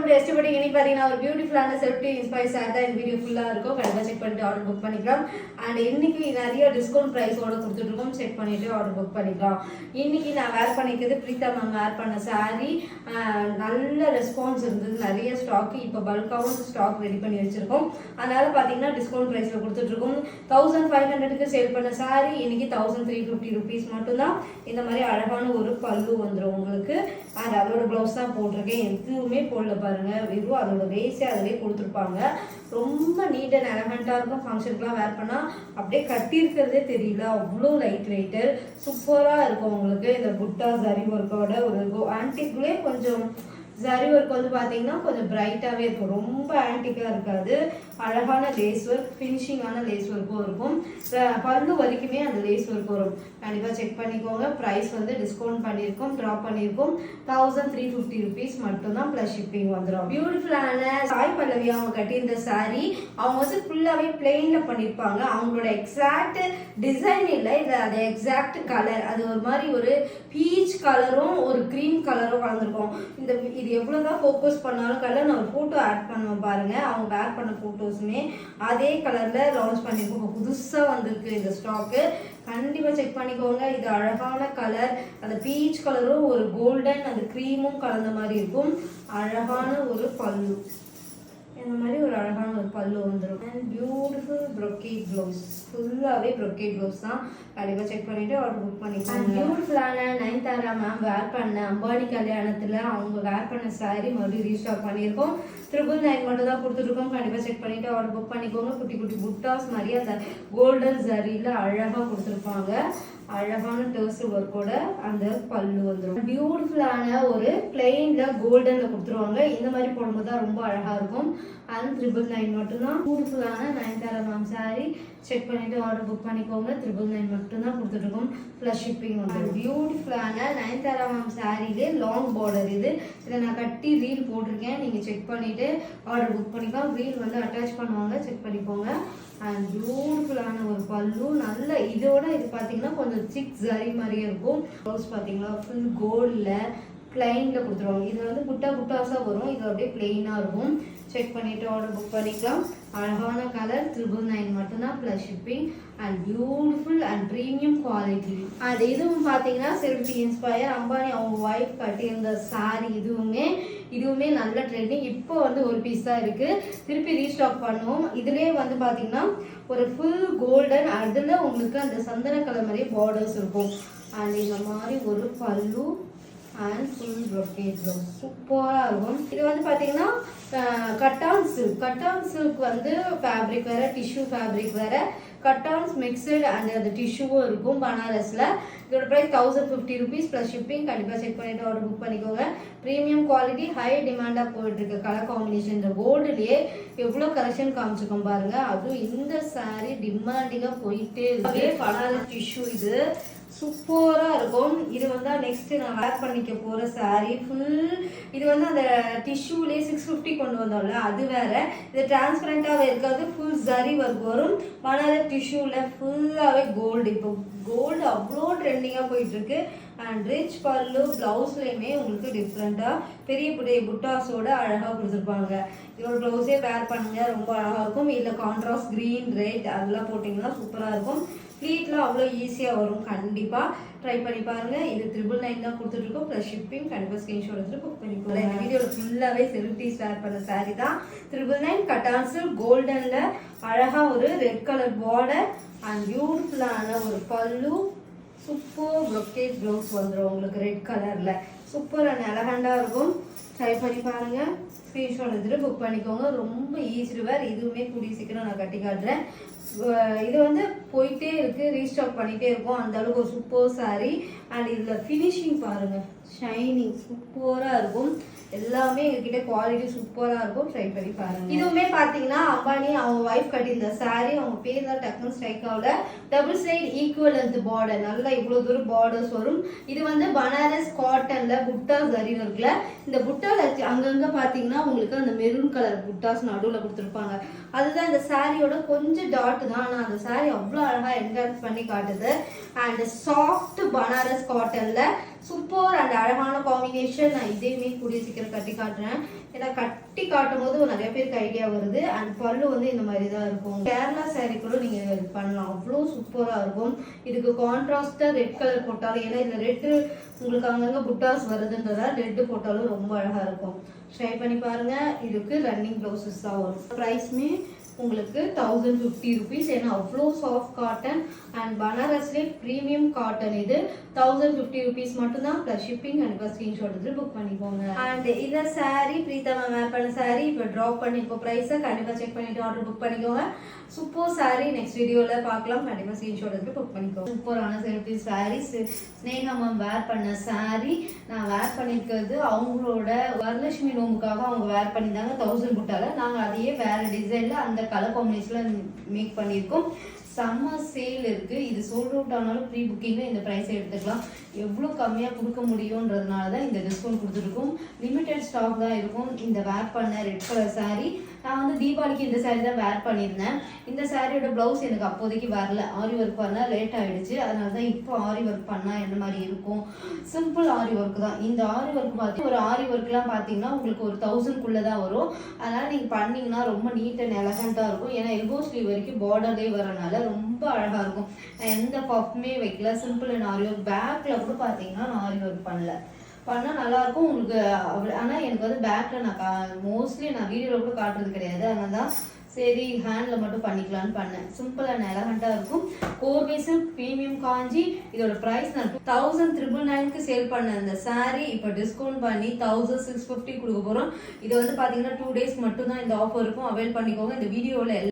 Welcome to எஸ்டிபடி. இன்னைக்கு பார்த்தீங்கன்னா ஒரு பியூட்டிஃபுல்லான செல்ஃப் இன்ஸ்பயர் சார் தான் இந்த வீடியோ ஃபுல்லாக இருக்கும். கண்டிப்பாக செக் பண்ணிட்டு ஆர்டர் புக் பண்ணிக்கலாம். அண்ட் இன்னைக்கு நிறைய டிஸ்கவுண்ட் ப்ரைஸோட கொடுத்துட்ருக்கோம். செக் பண்ணிட்டு ஆர்டர் புக் பண்ணிக்கலாம். இன்னைக்கு நான் வேர் பண்ணிக்கிறது பிரீத்தா மேம் வேர் பண்ண சாரீ. நல்ல ரெஸ்பான்ஸ் இருந்தது, நிறைய ஸ்டாக்கு. இப்போ பல்காகவும் ஸ்டாக் ரெடி பண்ணி வச்சிருக்கோம். அதனால பார்த்தீங்கன்னா டிஸ்கவுண்ட் ப்ரைஸில் கொடுத்துட்ருக்கோம். 1500க்கு சேல் பண்ண சாரீ இன்னைக்கு 1350 rupees மட்டும்தான். இந்த மாதிரி அழகான ஒரு பல்லு வந்துடும் உங்களுக்கு. அண்ட் அதோட ப்ளவுஸ் தான் போட்டிருக்கேன். எதுவுமே போடல பாருங்க, வெறும் அதோட வேஸ்டே அதிலே கொடுத்துருப்பாங்க. ரொம்ப நீட் அண்ட் எலகண்டாக இருக்கும். ஃபங்க்ஷனுக்குலாம் வேர் பண்ணால் அப்படியே கட்டியிருக்கிறதே தெரியல, அவ்வளோ லைட் வெயிட்டு சூப்பராக இருக்கும் உங்களுக்கு. இந்த புட்டா சரி ஒர்க்கோட ஒரு ஆன்டிக்லேயே கொஞ்சம் சரி ஒர்க் வந்து பார்த்தீங்கன்னா கொஞ்சம் பிரைட்டாகவே இருக்கும், ரொம்ப ஆன்டிக்காக இருக்காது. அழகான லேஸ் ஒர்க், ஃபினிஷிங்கான லேஸ் ஒர்க்கும் இருக்கும். பல்லு வரைக்குமே அந்த லேஸ் ஒர்க் வரும். கண்டிப்பாக செக் பண்ணிக்கோங்க. ப்ரைஸ் வந்து டிஸ்கவுண்ட் பண்ணியிருக்கோம், ட்ராப் பண்ணியிருக்கோம். 1350 rupees மட்டும்தான் ப்ளஸ் ஷிப்பிங் வந்துடும். பியூட்டிஃபுல்லான சாய் பல்லவி அவங்க கட்டியிருந்த சாரீ. அவங்க வந்து ஃபுல்லாகவே பிளெயினில் பண்ணியிருப்பாங்க. அவங்களோட எக்ஸாக்ட் டிசைன் இல்லை, இது அது எக்ஸாக்ட் கலர். அது ஒரு மாதிரி ஒரு பீச் கலரும் ஒரு க்ரீம் கலரும் கலந்துருக்கும். இது எவ்வளோதான் ஃபோக்கஸ் பண்ணாலும் கலர். நான் ஒரு ஃபோட்டோ ஆட் பண்ணுவேன் பாருங்க. அவங்க வேர் பண்ண ஃபோட்டோஸுமே அதே கலரில் லான்ச் பண்ணியிருக்கோம். புதுசாக வந்திருக்கு இந்த ஸ்டாக்கு. கண்டிப்பாக செக் பண்ணிக்கோங்க. இது அழகான கலர், அந்த பீச் கலரும் ஒரு கோல்டன் அந்த க்ரீமும் கலந்த மாதிரி இருக்கும். அழகான ஒரு பல்லு, இந்த மாதிரி ஒரு அழகான ஒரு பல்லு வந்துடும். அண்ட் பியூட்டிஃபுல் ப்ரொக்கேட் ப்ளவுஸ், ஃபுல்லாகவே ப்ரொக்கேட் ப்ளவுஸ் தான். கண்டிப்பாக செக் பண்ணிவிட்டு ஆர்டர் புக் பண்ணிக்கலாம். பியூட்டிஃபுல்லான நயன்தாரா மேம் வேர் பண்ண அம்பானி கல்யாணத்தில் அவங்க வேர் பண்ண சாரீ மறுபடியும் ரீஸ்டாக் பண்ணியிருக்கோம். 999 மட்டும் தான் கொடுத்துருக்கோம். கண்டிப்பாக செக் பண்ணிவிட்டு ஆர்டர் புக் பண்ணிக்கோங்க. குட்டி குட்டி புட்டாஸ் மாதிரி அந்த கோல்டன் சரியில் அழகாக கொடுத்துருப்பாங்க. அழகான டர்ஸ் ஒர்க்கோட அந்த பல்லு வந்துடும். பியூட்டிஃபுல்லான ஒரு பிளெயின்ல கோல்டன்ல கொடுத்துருவாங்க. இந்த மாதிரி போடும்போது தான் ரொம்ப அழகா இருக்கும். அது 999 மட்டும்தான். பியூட்டிஃபுல்லான நயன்தாரா மேம் சாரீ செக் பண்ணிட்டு ஆர்டர் புக் பண்ணிக்கோங்க. 999 மட்டும்தான் கொடுத்துருக்கோம், ப்ளஸ் ஷிப்பிங் வந்துடும். பியூட்டிஃபுல்லான நயன்தாரா மேம் சாரீலே லாங் பார்டர் இது. இதை நான் கட்டி ரீல் போட்டிருக்கேன், நீங்க செக் பண்ணிட்டு ஆர்டர் புக் பண்ணிக்கலாம். ரீல் வந்து அட்டாச் பண்ணுவாங்க, செக் பண்ணிக்கோங்க. அண்ட் பியூட்டிஃபுல்லான ஒரு பல்லு. நல்ல இதோட இது பார்த்தீங்கன்னா கொஞ்சம் சிக் ஜரி மாதிரியே இருக்கும். ப்ளவுஸ் பார்த்தீங்களா ஃபுல் கோல்டில் பிளைனில் கொடுத்துருவாங்க. இது வந்து புட்டா புட்டாஸாக வரும், இது அப்படியே பிளெயினாக இருக்கும். செக் பண்ணிவிட்டு ஆர்டர் புக் பண்ணிக்கலாம். அழகான கலர். 999 மட்டும்தான் plus shipping. And beautiful and premium quality. And இதுவும் பார்த்தீங்கன்னா செல்ஃப் இன்ஸ்பயர் அம்பானி அவங்க ஒய்ஃப் கட்டியிருந்த சாரீ. இதுவுமே நல்ல ட்ரெண்டிங். இப்போ வந்து ஒரு பீஸ் தான் இருக்குது, திருப்பி ரீஸ்டாக் பண்ணுவோம். இதுலேயே வந்து பார்த்தீங்கன்னா ஒரு ஃபுல் கோல்டன், அதில் உங்களுக்கு அந்த சந்தன கலர் மாதிரி பார்டர்ஸ் இருக்கும். அண்ட் இந்த மாதிரி ஒரு பல்லு அண்ட் ஃபுல் ப்ரொக்கேட் ப்ளவுஸ் சூப்பராக இருக்கும். இது வந்து பார்த்தீங்கன்னா கட்டான் சில்க் வந்து ஃபேப்ரிக் வேறு, டிஷ்யூ ஃபேப்ரிக் வேறு. கட்டான்ஸ் மிக்சடு அண்ட் அந்த டிஷ்யூவும் இருக்கும் பனாரஸில். இதோட ப்ரைஸ் 1050 rupees ப்ளஸ் ஷிப்பிங். கண்டிப்பாக செக் பண்ணிவிட்டு ஆர்டர் புக் பண்ணிக்கோங்க. ப்ரீமியம் குவாலிட்டி, ஹை டிமாண்டாக போயிட்டுருக்கு. கலர் காம்பினேஷன் இந்த கோல்டுலேயே எவ்வளோ கலெக்ஷன் காமிச்சிருக்கோம் பாருங்க. அதுவும் இந்த சாரீ டிமாண்டிங்காக போயிட்டே இருக்கு. பனாரஸ் டிஷ்யூ இது சூப்பராக இருக்கும். இது வந்து நெக்ஸ்ட் நான் வேர் பண்ணிக்க போகிற சாரீ ஃபுல். இது வந்து அந்த டிஷ்யூலேயே 650 கொண்டு வந்தோம்ல, அது வேற. இது டிரான்ஸ்பரண்டாகவே இருக்காது, ஃபுல் ஜரி ஒர்க் வரும். பனாரஸ் டிஷ்யூவில் ஃபுல்லாகவே கோல்டு. இப்போ கோல்டு அவ்வளோ ட்ரெண்டிங்காக போயிட்டுருக்கு. அண்ட் ரிச் பல்லு. ப்ளவுஸ்லேயுமே உங்களுக்கு டிஃப்ரெண்ட்டாக பெரிய பெரிய புட்டாஸோட அழகாக கொடுத்துருப்பாங்க. இதோட ப்ளவுஸே வேர் பண்ணுங்க, ரொம்ப அழகாக இருக்கும். இதில் கான்ட்ராஸ்ட் க்ரீன், ரெட் அதெல்லாம் போட்டிங்கன்னா சூப்பராக இருக்கும். ஃப்ளீட்லாம் அவ்வளோ ஈஸியாக வரும். கண்டிப்பாக ட்ரை பண்ணி பாருங்கள். இது 999 தான் கொடுத்துட்ருக்கோம், ப்ளஸ் ஷிப்பிங். கண்டிப்பாக ஸ்க்ரீன்ஷாட் எடுத்துட்டு புக் பண்ணிக்கோங்க. இந்த வீடியோவில் ஃபுல்லாகவே செலிபிரிட்டிஸ் வேர் பண்ண சாரீ தான். 999 கட்டான்ஸு கோல்டனில் அழகாக ஒரு ரெட் கலர் பார்டர் அண்ட் பியூட்டிஃபுல்லான ஒரு பல்லு. சூப்பர் ப்ரொக்கேட் ப்ளவுஸ் வந்துடும் உங்களுக்கு ரெட் கலரில். சூப்பர் அண்ட் எலகண்டாக இருக்கும். ட்ரை பண்ணி பாருங்கள், ஸ்க்ரீன்ஷாட் எடுத்துகிட்டு புக் பண்ணிக்கோங்க. ரொம்ப ஈஸி வேர். இதுவுமே கூடிய சீக்கிரம் நான் கட்டி காட்டுறேன். இது வந்து போயிட்டே இருக்குது, ரீஸ்டாக் பண்ணிகிட்டே இருக்கும். அந்த அளவுக்கு ஒரு சூப்பர் சாரீ. அண்ட் இதில் ஃபினிஷிங் பாருங்கள், ஷைனிங் சூப்பராக இருக்கும். எல்லாமே எங்ககிட்ட குவாலிட்டி சூப்பராக இருக்கும். ட்ரை பண்ணி பாருங்க. இதுவுமே பார்த்தீங்கன்னா அம்பானி அவங்க ஒய்ஃப் கட்டியிருந்த சாரீ. அவங்க பேர் தான் டக்குன்னு ஸ்ட்ரைக் ஆகல. Double side equal length border, நல்லா இவ்வளோ தூரம் பார்டர்ஸ் வரும். இது வந்து பனாரஸ் காட்டனில் புட்டா ஜரி இருக்குல்ல, இந்த புட்டாவில் அங்கங்கே பார்த்தீங்கன்னா உங்களுக்கு அந்த மெரூன் கலர் புட்டாஸ் நடுவில் கொடுத்துருப்பாங்க. அதுதான் இந்த சாரியோட கொஞ்சம் டாட் தான். ஆனால் அந்த சாரீ அவ்வளோ அழகாக என்ஹான்ஸ் பண்ணி காட்டுது. அண்ட் சாஃப்ட் பனாரஸ் காட்டனில் சூப்பர் அண்ட் அழகான காம்பினேஷன். நான் இதையுமே கூடிய சீக்கிரம் கட்டி காட்டுறேன். ஏன்னா கட்டி காட்டும் போது நிறைய பேருக்கு ஐடியா வருது. அண்ட் பல்லு வந்து இந்த மாதிரி தான் இருக்கும். கேரளா சாரீ கூட நீங்க பண்ணலாம், அவ்வளோ சூப்பரா இருக்கும். இதுக்கு கான்ட்ராஸ்டா ரெட் கலர் போட்டாலும், ஏன்னா இதுல ரெட் உங்களுக்கு அங்கங்க புட்டாஸ் வருதுன்றதா ரெட் போட்டாலும் ரொம்ப அழகா இருக்கும். ட்ரை பண்ணி பாருங்க. இதுக்கு ரன்னிங் ப்ளவுசஸ் தான் வரும். ப்ரைஸ்மே உங்களுக்கு 1050 rupees. ஏன்னா அவ்வளோ சாஃப்ட் காட்டன் அண்ட் பனாரஸ்லேயே ப்ரீமியம் காட்டன். இது 1050 rupees மட்டும்தான் ப்ளஸ் ஷிப்பிங். எனக்கு ஸ்க்ரீன்ஷாட் எடுத்து புக் பண்ணிக்கோங்க. அண்ட் இந்த சாரீ பிரீத்தமா வேர் பண்ண சாரீ இப்போ ட்ராப் பண்ணிக்கோ ப்ரைஸை. கண்டிப்பாக செக் பண்ணிட்டு ஆர்டர் புக் பண்ணிக்கோங்க. சூப்பர் சாரீ நெக்ஸ்ட் வீடியோவில் பார்க்கலாம். கண்டிப்பாக ஸ்க்ரீன்ஷாட் எடுத்து புக் பண்ணிக்கோங்க. சூப்பரான செல்ஃபி சாரீஸ் ஸ்னேகா மேம் வேர் பண்ண சாரீ. நான் வேர் பண்ணியிருக்கிறது அவங்களோட வரலட்சுமி நோம்புக்காக அவங்க வேர் பண்ணியிருந்தாங்க 1000 புட்டால. நாங்கள் அதையே வேற டிசைனில் அந்த கலர் காம்பினேஷன்ல மேக் பண்ணியிருக்கோம். செம்ம சேல் இருக்கு. இது சோல்ட் அவுட் ஆனாலும் ப்ரீ புக்கிங்ல இந்த ப்ரைஸை எடுத்துக்கலாம். எவ்வளோ கம்மியாக கொடுக்க முடியுன்றதுனால தான் இந்த டிஸ்கவுண்ட் கொடுத்துருக்கோம். லிமிடெட் ஸ்டாக் தான் இருக்கும். இந்த வேர் பண்ண ரெட் கலர் சாரீ நான் வந்து தீபாவளிக்கு இந்த சாரீ தான் வேர் பண்ணியிருந்தேன். இந்த சாரியோட ப்ளவுஸ் எனக்கு அப்போதைக்கு வரல, ஆரி ஒர்க் பண்ண லேட் ஆகிடுச்சு. அதனால தான் இப்போ ஆரி ஒர்க் பண்ணால் என்ன மாதிரி இருக்கும். சிம்பிள் ஆரி ஒர்க் தான். இந்த ஆரி ஒர்க் பார்த்து ஒரு ஆரி ஒர்க்லாம் பார்த்தீங்கன்னா உங்களுக்கு ஒரு 1000 தான் வரும். அதனால் நீங்கள் பண்ணிங்கன்னா ரொம்ப நீட் அண்ட் எலகண்ட்டாக இருக்கும். ஏன்னா எல்போ ஸ்லீவ் வரைக்கும் பார்டர்லேயே வரனால ரொம்ப அழகாக இருக்கும். நான் எந்த பஃப்மே வைக்கல, சிம்பிள் அண்ட் ஆரி ஒர்க். பேக்கில் கூட பார்த்தீங்கன்னா நான் ஆரி ஒர்க் பண்ணால் நல்லாயிருக்கும் உங்களுக்கு. ஆனால் எனக்கு வந்து பேக்கில் நான் மோஸ்ட்லி நான் வீடியோவில் கூட காட்டுறது கிடையாது. அதனால தான் சரி ஹேண்டில் மட்டும் பண்ணிக்கலான்னு பண்ணேன். சிம்பிள் அண்ட் எலகண்ட்டாக இருக்கும். கோர்வேஸும் ப்ரீமியம் காஞ்சி. இதோட ப்ரைஸ் நான் 1999 சேல் பண்ண அந்த சாரீ இப்போ டிஸ்கவுண்ட் பண்ணி 1650 கொடுக்க போகிறோம். இது வந்து பார்த்தீங்கன்னா 2 days மட்டும் தான் இந்த ஆஃபர் இருக்கும். அவைல் பண்ணிக்கோங்க. இந்த வீடியோவில்